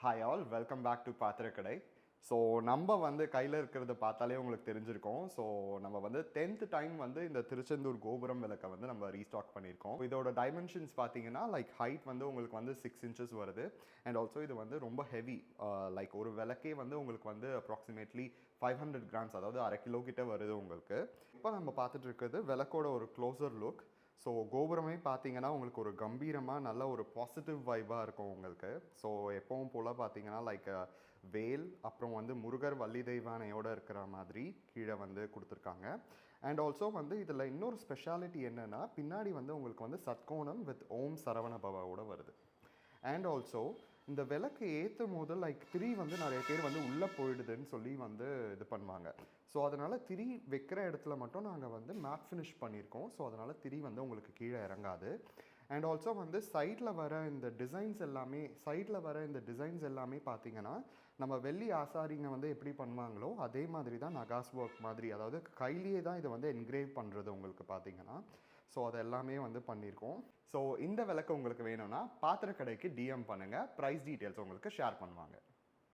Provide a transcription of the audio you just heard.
Hi all, welcome back to பாத்திரக்கடை. So நம்ம வந்து கையில் இருக்கிறத பார்த்தாலே உங்களுக்கு தெரிஞ்சிருக்கும். ஸோ நம்ம வந்து 10th டைம் வந்து இந்த திருச்செந்தூர் கோபுரம் விளக்கை வந்து நம்ம ரீஸ்டாக் பண்ணியிருக்கோம். இதோட டைமென்ஷன்ஸ் பார்த்தீங்கன்னா லைக் ஹைட் வந்து உங்களுக்கு வந்து 6 inches வருது. அண்ட் ஆல்சோ இது வந்து ரொம்ப ஹெவி. லைக் ஒரு விளக்கே வந்து உங்களுக்கு வந்து அப்ராக்சிமேட்லி 500 grams, அதாவது 1/2 கிலோ கிட்ட வருது உங்களுக்கு. இப்போ நம்ம பார்த்துட்டு இருக்கிறது விளக்கோட ஒரு க்ளோசர் லுக். ஸோ கோபுரமே பார்த்தீங்கன்னா உங்களுக்கு ஒரு கம்பீரமாக நல்ல ஒரு பாசிட்டிவ் வைபாக இருக்கும் உங்களுக்கு. ஸோ எப்பவும் போல் பார்த்தீங்கன்னா லைக் வேல், அப்புறம் வந்து முருகர் வள்ளி தெய்வானையோடு இருக்கிற மாதிரி கீழே வந்து கொடுத்துருக்காங்க. அண்ட் ஆல்சோ வந்து இதில் இன்னொரு ஸ்பெஷாலிட்டி என்னென்னா, பின்னாடி வந்து உங்களுக்கு வந்து சத்கோணம் வித் ஓம் சரவண பவாவோட வருது. அண்ட் ஆல்சோ இந்த விளக்கு ஏற்றும் போது லைக் திரி வந்து நிறைய பேர் வந்து உள்ளே போயிடுதுன்னு சொல்லி வந்து இது பண்ணுவாங்க. ஸோ அதனால் திரி வைக்கிற இடத்துல மட்டும் நாங்கள் வந்து மேட் ஃபினிஷ் பண்ணியிருக்கோம். ஸோ அதனால் திரி வந்து உங்களுக்கு கீழே இறங்காது. அண்ட் ஆல்சோ வந்து சைடில் வர இந்த டிசைன்ஸ் எல்லாமே பார்த்தீங்கன்னா, நம்ம வெள்ளி ஆசாரிங்க வந்து எப்படி பண்ணுவாங்களோ அதே மாதிரி தான் நகாஸ் ஒர்க் மாதிரி, அதாவது கையிலேயே தான் இதை வந்து என்கிரேவ் பண்ணுறது உங்களுக்கு பார்த்தீங்கன்னா. ஸோ அது எல்லாமே வந்து பண்ணியிருக்கோம். ஸோ இந்த விளக்கு உங்களுக்கு வேணும்னா பாத்திரக்கடைக்கு டிஎம் பண்ணுங்கள், ப்ரைஸ் டீட்டெயில்ஸ் உங்களுக்கு ஷேர் பண்ணுவாங்க.